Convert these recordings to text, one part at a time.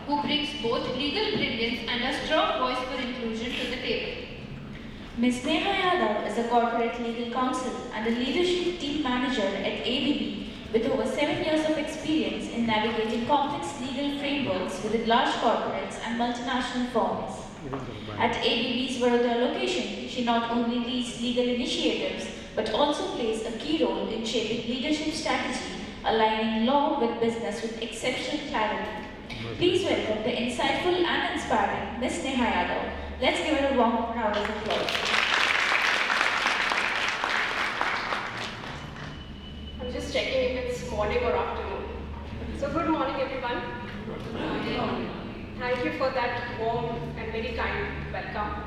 who brings both legal brilliance and a strong voice for inclusion to the table. Ms. Neha Yadav is a corporate legal counsel and a leadership team manager at ABB with over 7 years of experience in navigating complex legal frameworks within large corporates and multinational firms. At ABB's Vadodara location, she not only leads legal initiatives but also plays a key role in shaping leadership strategy, aligning law with business with exceptional clarity. Please welcome the insightful and inspiring Ms. Neha Yadav. Let's give her a warm round of applause. I'm just checking if it's morning or afternoon. So good morning, everyone. Thank you for that warm and very kind welcome.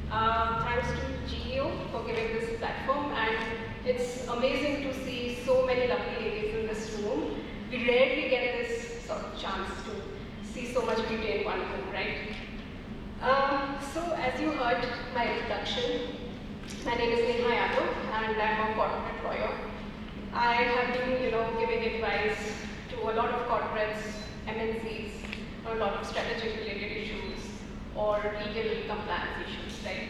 Thanks to GEO for giving this platform, and it's amazing to see so many lovely ladies in this room. We rarely get this sort of chance to see so much beauty in one room, right? So as you heard my introduction, my name is Neha Yadav and I'm a corporate lawyer. I have been, giving advice to a lot of corporates, MNCs, on a lot of strategic related issues or legal compliance issues, right?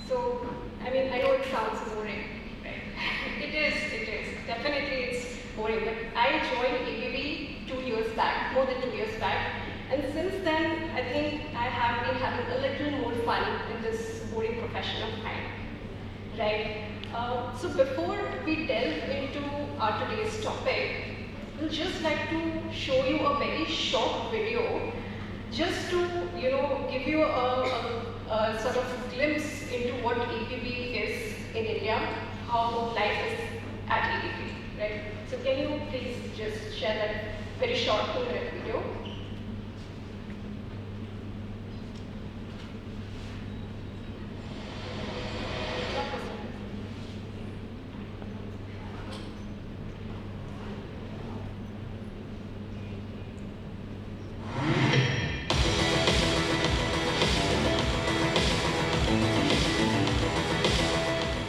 So, I know it sounds boring, right? It is. Definitely it's boring, but I joined ABB 2 years back, more than 2 years back. And since then, I think I have been having a little more fun in this boring profession of mine, right? So before we delve into our today's topic, we'll just like to show you a very short video, just to give you a sort of glimpse into what ABB is in India, how life is at ABB, right? So can you please just share that very short 2-minute video?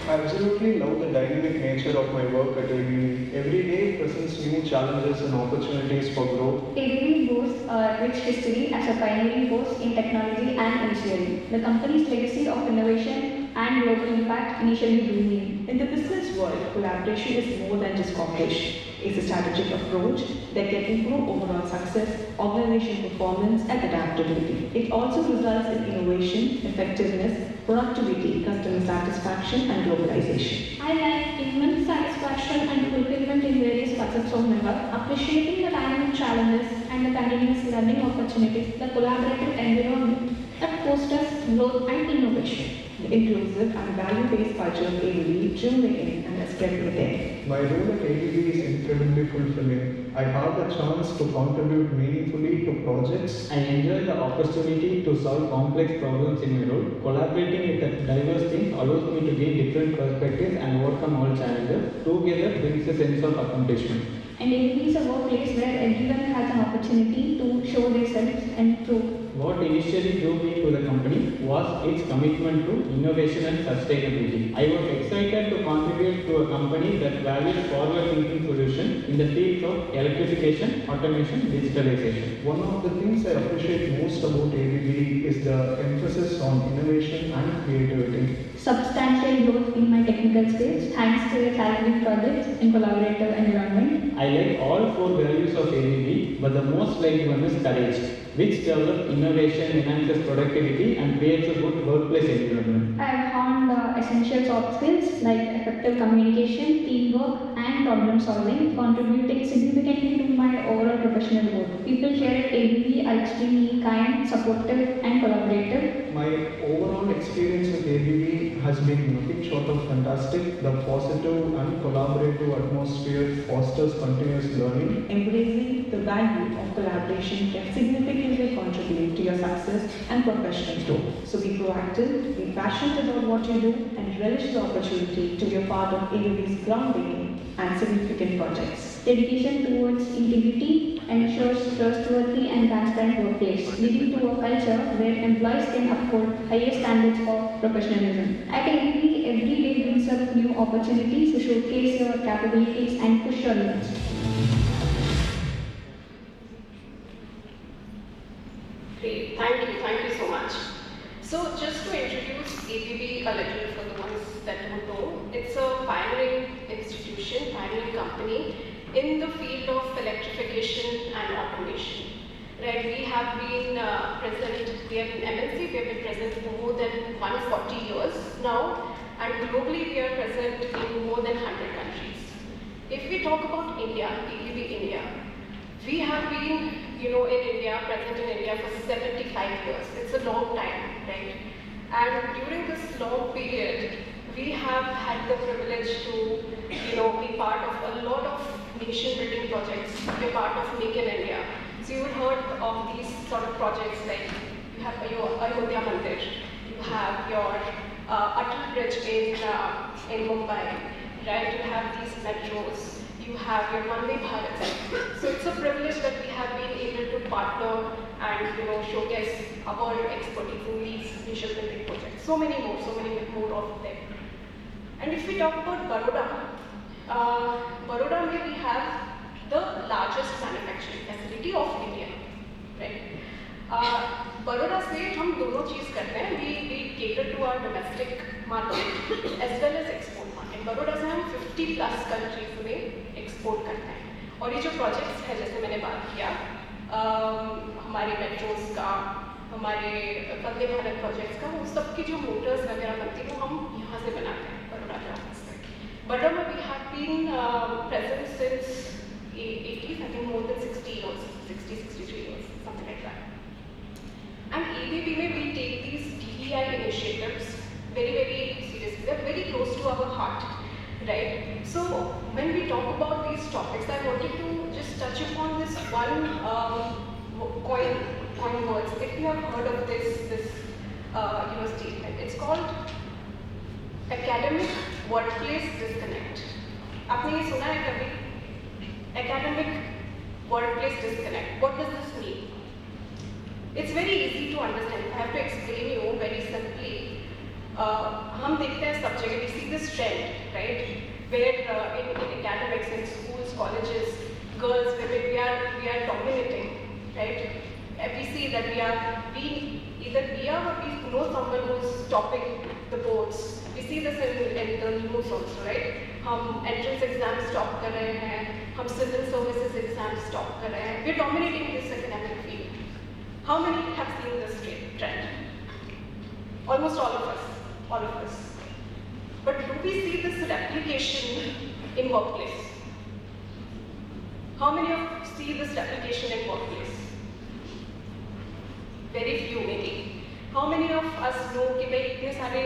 I absolutely love the dynamic nature of my work at ABB. Every day presents new challenges and opportunities for growth. ABB boasts a rich history as a pioneering force in technology and engineering. The company's legacy of innovation and global impact initially blew me. In the business world, collaboration is more than just cooperation. It's a strategic approach that can improve overall success, organization performance, and adaptability. It also results in innovation, effectiveness, productivity, customer satisfaction, and globalization. I like immense satisfaction and fulfillment in various facets of my work, appreciating the dynamic challenges and the continuous learning opportunities, the collaborative environment that fosters growth and innovation. The inclusive and value-based culture of ABB drew me in and has kept me there. My role at ABB is incredibly fulfilling. I have the chance to contribute meaningfully to projects. I enjoy the opportunity to solve complex problems in my role. Collaborating with a diverse team allows me to gain different perspectives and overcome all challenges. Together brings a sense of accomplishment. And ABB is a workplace where everyone has an opportunity to show themselves and prove. What initially drew me to the company was its commitment to innovation and sustainability. I was excited to contribute to a company that values forward-thinking solutions in the fields of electrification, automation, digitalization. One of the things I appreciate most about ABB is the emphasis on innovation and creativity. Substantial growth in my technical skills thanks to the challenging projects and collaborative environment. I like all 4 values of ABB, but the most liked one is courage, which develops innovation, enhances productivity, and creates a good workplace environment. I have honed essential soft skills like effective communication, teamwork, and problem solving, contributing significantly to my overall professional growth. People here at ABB are extremely kind, supportive, and collaborative. My overall experience with ABB has been nothing short of fantastic. The positive and collaborative atmosphere fosters continuous learning. Embracing the value of collaboration can significantly contribute to your success and professional growth. So be proactive, be passionate about what you do, and relish the opportunity to be a part of ABB's groundbreaking and significant projects. Dedication towards integrity ensures trustworthy and transparent workplace, leading to a culture where employees can uphold higher standards of professionalism. At ABB, every day brings up new opportunities to showcase your capabilities and push your limits. Great, thank you so much. So just to introduce ABB a little for the ones that don't know, it's a pioneering institution, pioneering company in the field of electrification and automation. Right, we have been present, we have been MNC, we have been present for more than 140 years now, and globally we are present in more than 100 countries. If we talk about India, ABB India, we have been, in India, present in India for 75 years. It's a long time, right? And during this long period, we have had the privilege to, be part of a lot of nation-building projects, be part of Make in India. So you heard of these sort of projects like you have your Ayodhya Mandir, you have your Atal Bridge in Mumbai, right? You have these metros, you have your Vande Bharat. So it's a privilege that we have been able to partner and showcase our expertise in these nation-building projects. So many more of them. And if we talk about Baroda, Baroda may we have the largest manufacturing facility of India, right? Baroda से हम दोनों चीज़ करते हैं. We cater to our domestic market as well as export market. Baroda से हम 50+ countries में export करते हैं. और ये जो projects हैं जैसे मैंने बात किया, हमारे metros का, हमारे वंदे भारत projects का, वो सब की जो motors वगैरह बनती हैं वो हम यहाँ से बनाते हैं Baroda के office से. Baroda में we have been present since 80s, I think more than 60 years, 63 years, something like that. And ABB we take these DEI initiatives very seriously. They're very close to our heart, right? So when we talk about these topics, I wanted to just touch upon this one coin words. If you have heard of this statement, it's called academic workplace disconnect. आपने ये सुना है कभी? Academic workplace disconnect. What does this mean? It's very easy to understand. I have to explain you very simply. हम देखते हैं सब जगह. We see this trend, right? Where in academics, in schools, colleges, girls, women, we are dominating, right? And we see that we know someone who's topping the boards. We see this in the news also, right? हम entrance exams top कर रहे हैं, हम civil services exams top कर रहे हैं. We're dominating this academic field. How many have seen this trend? Almost all of us. But do we see this replication in workplace? How many of you see this replication in workplace? Very few maybe. How many of us know कि भाई इतने सारे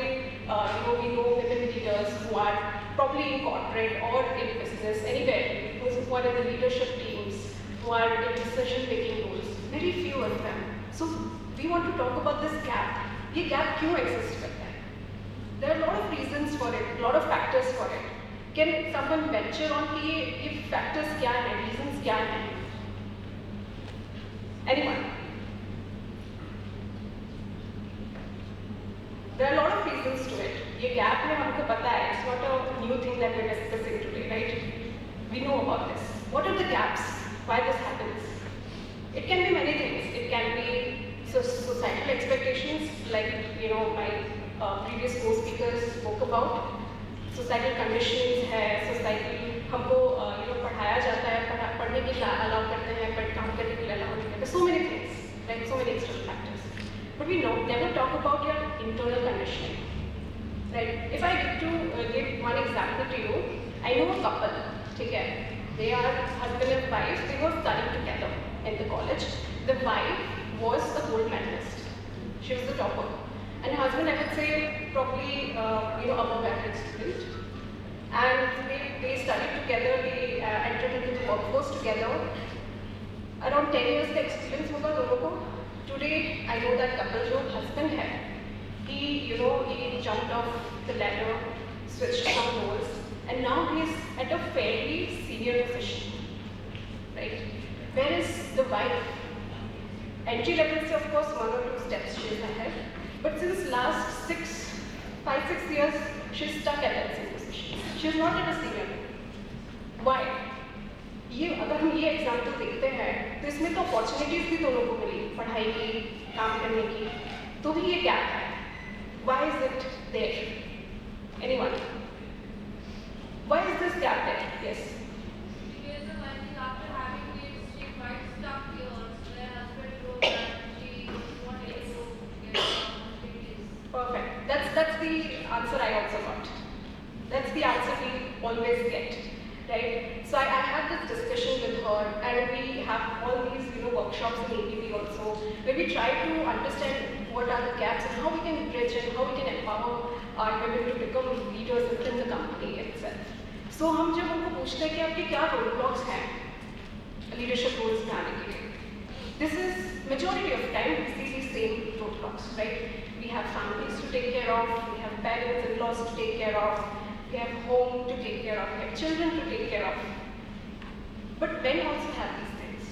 we know women leaders who are probably in corporate or in business, anywhere, who are in the leadership teams, who are in decision-making roles. Very few of them. So we want to talk about this gap. ये gap क्यों exist करता है? There are a lot of reasons for it, a lot of factors for it. Can someone venture on कि ये factors क्या हैं, reasons क्या हैं? Anyone? There are a lot of reasons to it. ये gap में हमको पता है. It's not a new thing that we're discussing today, right? We know about this. What are the gaps? Why this happens? It can be many things. It can be societal expectations, like my previous co-speakers spoke about. Societal conditions है, society हमको पढ़ाया जाता है, पढ़ने के लिए allow करते हैं, but काम करने के लिए allow नहीं करते. So many things, right? So many external factors. But we never talk about your internal conditioning, right? If I get to give one example to you, I know a couple, ठीक है? They are husband and wife. They were studying together in the college. The wife was a gold medalist. She was the topper. And her husband, I would say, probably above average student. And they studied together. They entered into the workforce together. Around 10 years का experience होगा दोनों को. Today, I know that couple जो husband है, he jumped off the ladder, switched some roles, and now he is at a fairly senior position, right? Whereas the wife, entry level से of course 1 or 2 steps she is ahead, but since last 5-6 years, she is stuck at that same position. She is not at a senior level. Why? अगर हम ये example देखते हैं तो इसमें तो opportunities भी दोनों को मिली. पढ़ाई की, काम करने की, तो भी ये गैप है. Why is it there? Anyone? Why is this gap there? Yes. Because I think after having kids, she quite stuck here. So her husband wrote that she wanted to get opportunities. Perfect. That's the answer I also got. That's the answer we always get, right? So I had this discussion with her, and we have all these workshops in ABB also, where we try to understand what are the gaps and how we can bridge and how we can empower our women to become leaders within the company itself. So हम जब उनको पूछते हैं कि आपके क्या road blocks हैं leadership roles में आने के लिए, this is majority of time we see these same roadblocks, right? We have families to take care of, we have parents-in-laws to take care of, we have home to take care of, we have children to take care of. But men also have these things.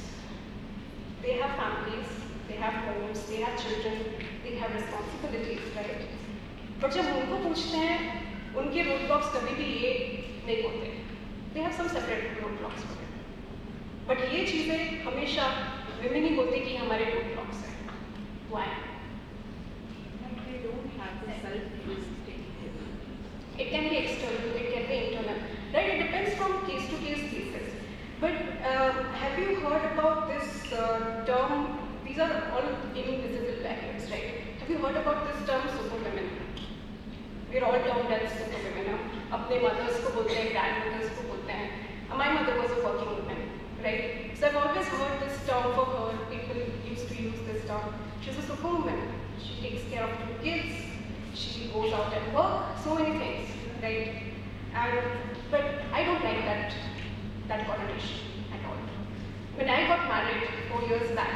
They have families, they have homes, they have children, they have responsibilities, right? But जब उनको पूछते हैं, उनके roadblocks कभी भी ये नहीं होते. They have some separate roadblocks for them. But ये चीज़ें हमेशा women ही बोलते कि हमारे roadblocks हैं. Why? They don't have the self-esteem. It can be external, it can be internal, right? It depends from case to case basis. But have you heard about this term? These are all invisible barriers, right? Have you heard about this term superwomen? We're all termed as superwomen. अपने mothers को बोलते हैं, grandmothers को बोलते हैं. My mother was a working woman, right? So I've always heard this term for her. People used to use this term. She's a superwoman. She takes care of 2 kids. She goes out and work, so many things, right? But I don't like that connotation at all. When I got married 4 years back,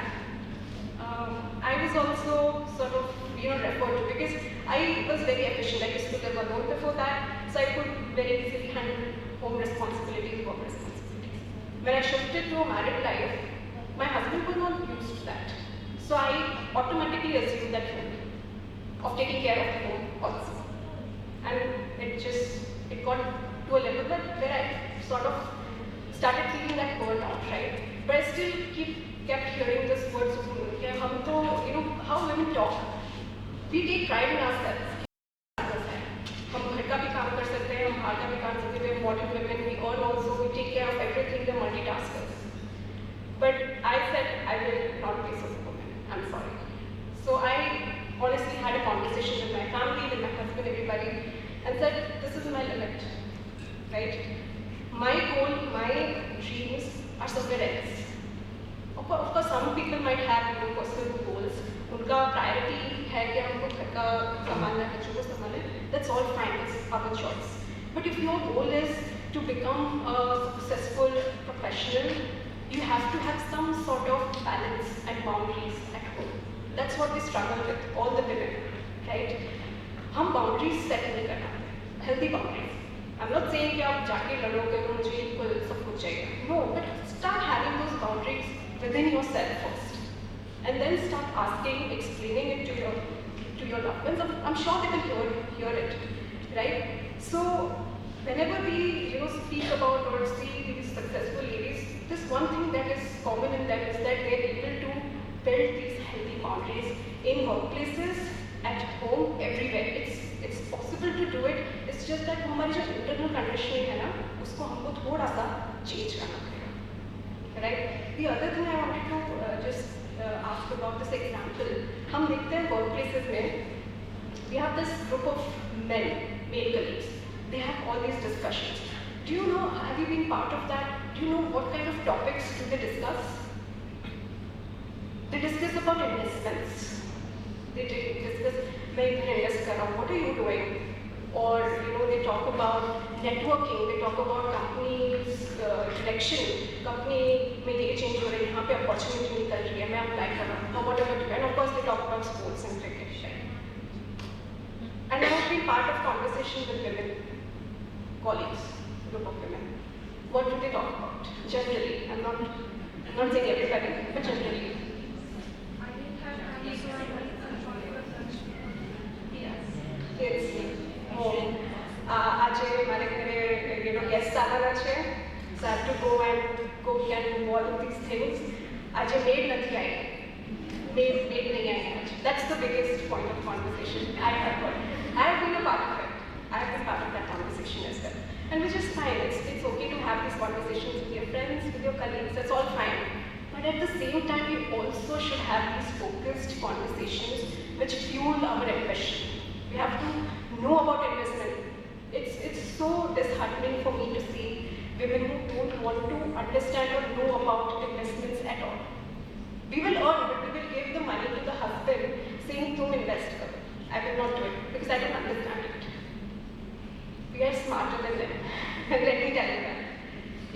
I was also sort of referred to, because I was very efficient. I used to live alone before that, so I could very easily handle home responsibilities, work responsibilities. When I shifted to a married life, my husband was not used to that, so I automatically assumed that role of taking care of the home also. And it got to a level where I sort of started feeling that burnout, right? But I still kept hearing this word superwoman. हम तो, how women talk. We take pride in ourselves. हम घर का भी काम कर सकते हैं, हम बाहर का भी काम कर सकते हैं. Modern women, we earn also, we take care of everything, we're multitaskers. But I said I will not be a superwoman. I'm sorry. So I honestly had a conversation with my family, with my husband, everybody, and said, this is my limit, right? My goal, my dreams are somewhere else. Of course, some people might have personal goals. उनका priority है कि हमको घर का संभालना है, बच्चों को संभालना है. That's all fine. It's our choice. But if your goal is to become a successful professional, you have to have some sort of balance and boundaries at home. That's what we struggle with, all the women, right? हम boundaries set नहीं कर पाते, healthy boundaries. I'm not saying कि आप जाके लड़ोगे तो मुझे equal सब कुछ चाहिए. No, but start having those boundaries within yourself first, and then start asking, explaining it to your loved ones. I'm sure they will hear it, right? So whenever we speak about or see these successful ladies, this one thing that is common in them is that they are able to build these healthy boundaries in workplaces, at home, everywhere. It's possible to do it. It's just that हमारी जो internal conditioning है ना, उसको हमको थोड़ा सा change करना पड़ेगा, right? The other thing I wanted to just ask about this example. हम देखते हैं workplaces में, we have this group of male colleagues. They have all these discussions. Do you know? Have you been part of that? Do you know what kind of topics do they discuss? They discuss about investments. They discuss, मैं इधर invest कर रहा हूँ. What are you doing? Or they talk about networking. They talk about companies direction. Company में ये change हो रही है. यहाँ पे opportunity निकल रही है. मैं apply कर रहा हूँ. How what am I doing? And of course they talk about sports and cricket. And I have been part of conversation with women colleagues, group of women. What do they talk about? Generally, I'm not saying everybody, but generally. Kids, home. आज हमारे घरे guests आना है, so I have to go and cook and do all of these things. आज maid नहीं आई. Mail नहीं आएंगे आज. That's the biggest point of conversation I have heard. I have been a part of it. I have been part of that conversation as well. And which is fine. It's okay to have these conversations with your friends, with your colleagues. That's all fine. But at the same time, we also should have these focused conversations which fuel our ambition. We have to know about investment. It's so disheartening for me to see women who don't want to understand or know about investments at all. We will earn, but we will give the money to the husband saying, "Tum invest karo." I will not do it because I don't understand it. We are smarter than them. Let me tell you that.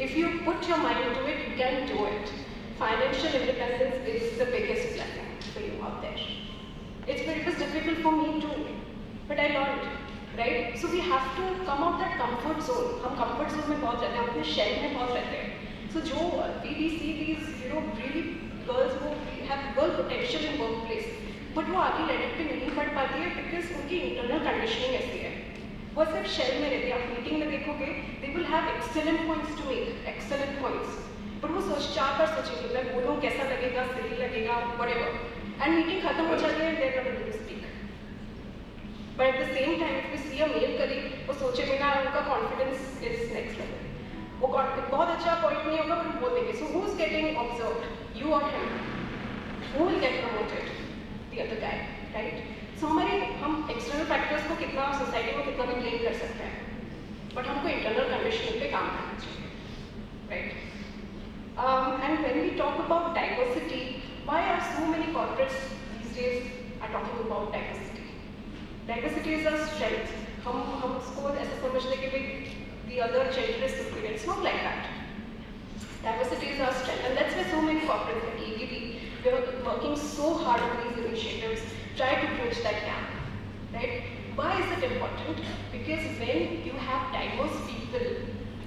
If you put your mind to it, you can do it. Financial independence is the biggest blessing for you out there. It was difficult for me too, but I learned, right? So we have to come out that comfort zone. हम comfort zone में बहुत रहते हैं, अपने shell में बहुत रहते हैं. So जो we see these, really girls who have girl potential in workplace, but वो आगे ladder पे नहीं बढ़ पाती है because उनकी internal conditioning ऐसी है. वो सिर्फ shell में रहती है. आप meeting में देखोगे, they will have excellent points to make, excellent points. But वो चार बार सोचेंगे, मैं बोलूँ कैसा लगेगा, सही लगेगा, whatever. And meeting खत्म हो जाती है, they're not able to speak. But at the same time, if you see a male colleague, वो सोचेंगे ना, उनका confidence is next level. वो बहुत अच्छा point नहीं होगा, पर बोल देंगे. So who's getting observed? You or him? Who will get promoted? The other guy, right? So हम external factors को कितना society में कितना भी blame कर सकते हैं, but हमको internal conditioning पे काम करना चाहिए, right? And when we talk about diversity, why are so many corporates these days are talking about diversity? Diversity is a strength. हम उसको ऐसा समझते कि भाई the other gender is superior. It's not like that. Diversity is our strength, and that's why so many corporates like ABB, we are working so hard on these initiatives, try to bridge that gap, right? Why is it important? Because when you have diverse people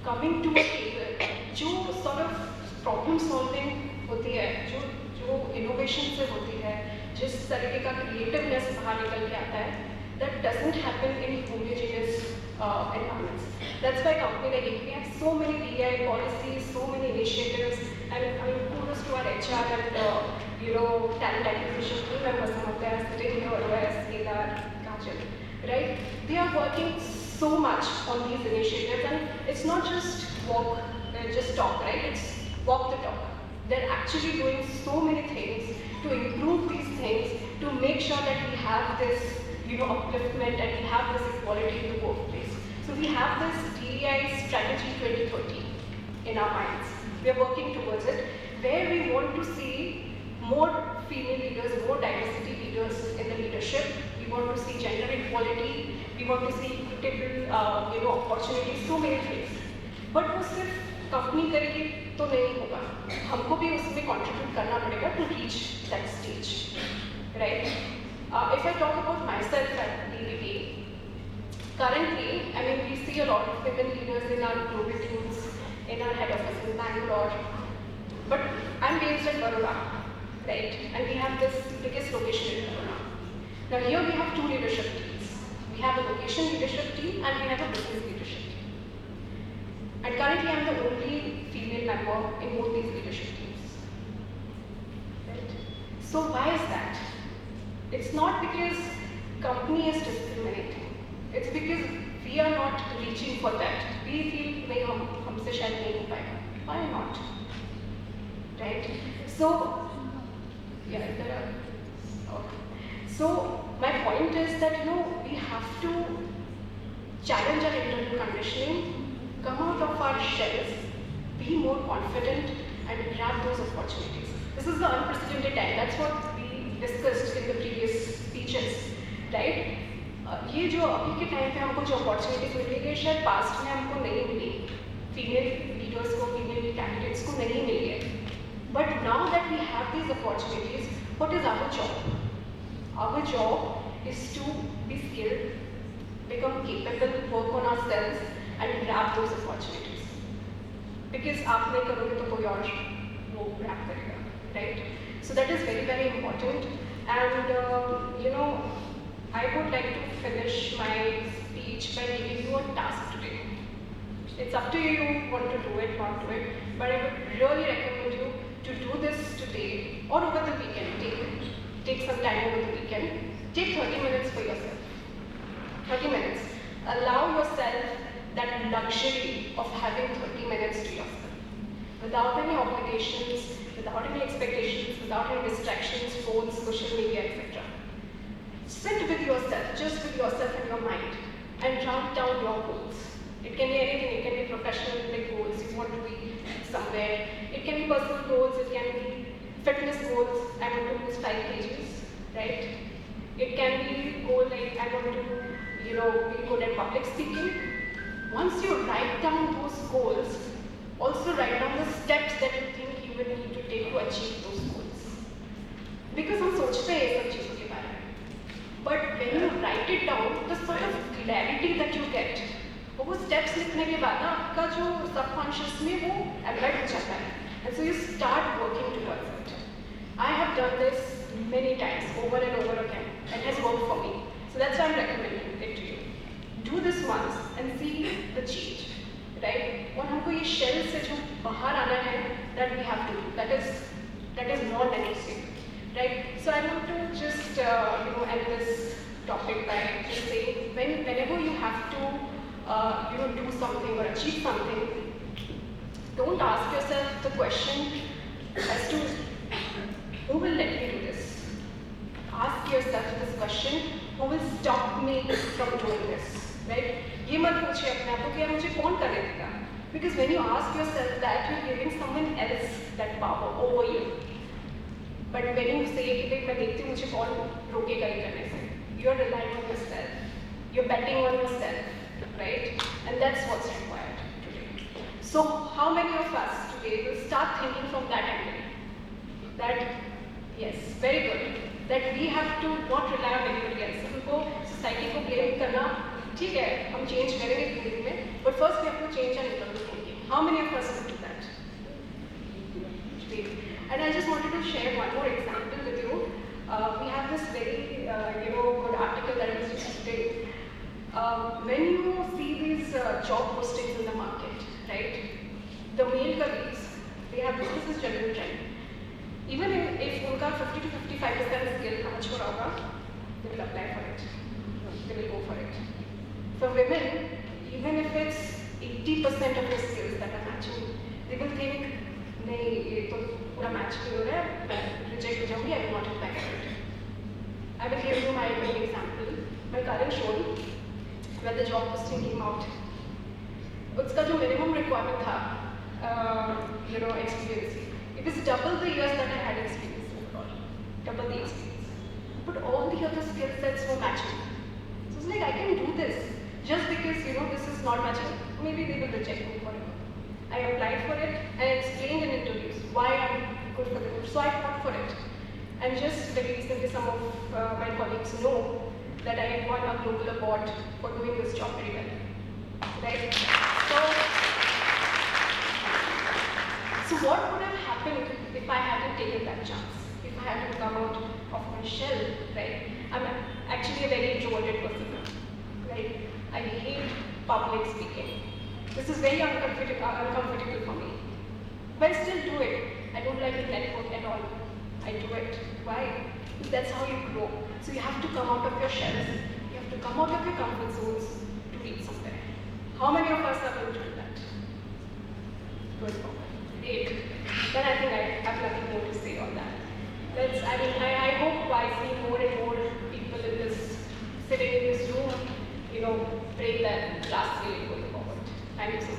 coming to a table, जो sort of problem solving होती है, जो innovation से होती है, जिस तरीके का क्रिएटिवनेस बाहर निकल के आता है, that doesn't happen in homogeneous environments. That's why company like ABB have so many DEI policies, so many initiatives, and I mean kudos to our HR and talent acquisition team members. Some of them are sitting here, Royas, Kedar, Kajal, right? They are working so much on these initiatives, and it's not just talk, right? It's walk the talk. They're actually doing so many things to improve these things, to make sure that we have this, upliftment and we have this equality in the workplace. So we have this DEI strategy 2030 in our minds. We are working towards it, where we want to see more female leaders, more diversity leaders in the leadership. We want to see gender equality. We want to see equitable, opportunities, so many things. But वो सिर्फ company करेगी तो नहीं होगा, हमको भी उसमें contribute करना पड़ेगा to reach that stage, right? If I talk about myself at ABB, currently, I mean, we see a lot of women leaders in our global teams, in our head office in Bangalore, but I'm based at Baroda, right? And we have this biggest location in Baroda. Now here we have two leadership teams. We have a location leadership team and we have a business leadership team. And currently I'm the only female member in both these leadership teams. Right? So why is that? It's not because company is discriminating. It's because we are not reaching for that. We feel nahi humse shayad nahi ho payega. Why not? Right? So So my point is that we have to challenge our internal conditioning, come out of our shells, be more confident, and grab those opportunities. This is the unprecedented time. That's what we discussed in the previous speeches, right? ये जो अभी के time पे हमको जो opportunities मिली है शायद past में हमको नहीं मिली, फीमेल लीडर्स को, फीमेल कैंडिडेट्स को नहीं मिली है. But now that we have these opportunities, what is our job? Our job is to be skilled, become capable, work on ourselves, and grab those opportunities. Because आप नहीं करोगे तो कोई और वो grab करेगा, right? So that is very, very important. And I would like to finish my speech by giving you a task today. It's up to you, you want to do it, not do it, but I would really recommend you to do this today or over the weekend. Take take some time over the weekend. Take 30 minutes for yourself. 30 minutes. Allow yourself that luxury of having 30 minutes to yourself. Without any obligations, without any expectations, without any distractions, phones, social media, etc. Sit with yourself, just with yourself and your mind, and write down your goals. It can be anything, it can be professional big goals, you want to be somewhere. It can be personal goals, it can be fitness goals, I want to lose 5 kgs, right? It can be goal like I want to, be good at public speaking. Once you write down those goals, also write down the steps that you think you will need to take to achieve those goals. Because हम सोचते हैं ये सब चीज़ों के बारे में. But when you write it down, the sort of clarity that you get, वो steps लिखने के बाद ना आपका जो subconscious में वो embed हो जाता है. And so you start working towards it. I have done this many times, over and over again. It has worked for me. So that's why I'm recommending it to you. Do this once and see the change, right? और हमको ये shell से जो बाहर आना है, that we have to do. That is non-negotiable, right? So I want to just end this topic by just saying, whenever you have to do something or achieve something, don't ask yourself the question as to who will let me do this. Ask yourself this question: who will stop me from doing this? Right? ये मत पूछिए अपने आप को कि यार मुझे कौन करने देगा? Because when you ask yourself that, you're giving someone else that power over you. But when you say कि देख मैं देखती हूँ मुझे कौन रोकेगा ये करने से, you're relying on yourself. You're betting on yourself, right? And that's what's required today. So how many of us today will start thinking from that angle? That yes, very good. That we have to not rely on anybody else. उनको society को blame करना ठीक है, हम change करेंगे thinking में, but first we have to change our internal thinking. How many of us will do that? And I just wanted to share one more example with you. We have this very good article that I was just reading. When you see these job postings in the market, right? The male colleagues, they have this is general trend. Even if उनका 50 to 55% skill match हो रहा होगा, they will apply for it. They will go for it. For women, even if it's 80% of your skills that are matching, they will think, नहीं ये तो पूरा match नहीं हो रहा है, मैं reject हो जाऊँगी, I will not apply for it. I will give you my own example. My current role, when the job posting came out, उसका जो minimum requirement था, experience. It was double the years that I had experience overall. Double the experience. But all the other skill sets were matching. So it's like I can do this. Just because this is not matching, maybe they will reject me for it. I applied for it and I explained in interviews why I'm good for the role. So I fought for it. And just very recently some of my colleagues know that I won a global award for doing this job very well. Right? So what would have happened if I hadn't taken that chance? If I hadn't come out of my shell, right? I'm actually a very introverted person, right? I hate public speaking. This is very uncomfortable for me. But I still do it. I don't like to network at all. I do it. Why? Because that's how you grow. So you have to come out of your shells. You have to come out of your comfort zones to reach somewhere. How many of us are going to do that? Good. 8. Then I think I have nothing more to say on that. I hope I see more and more people in this, sitting in this room, praying that last really going forward. Thank you so much.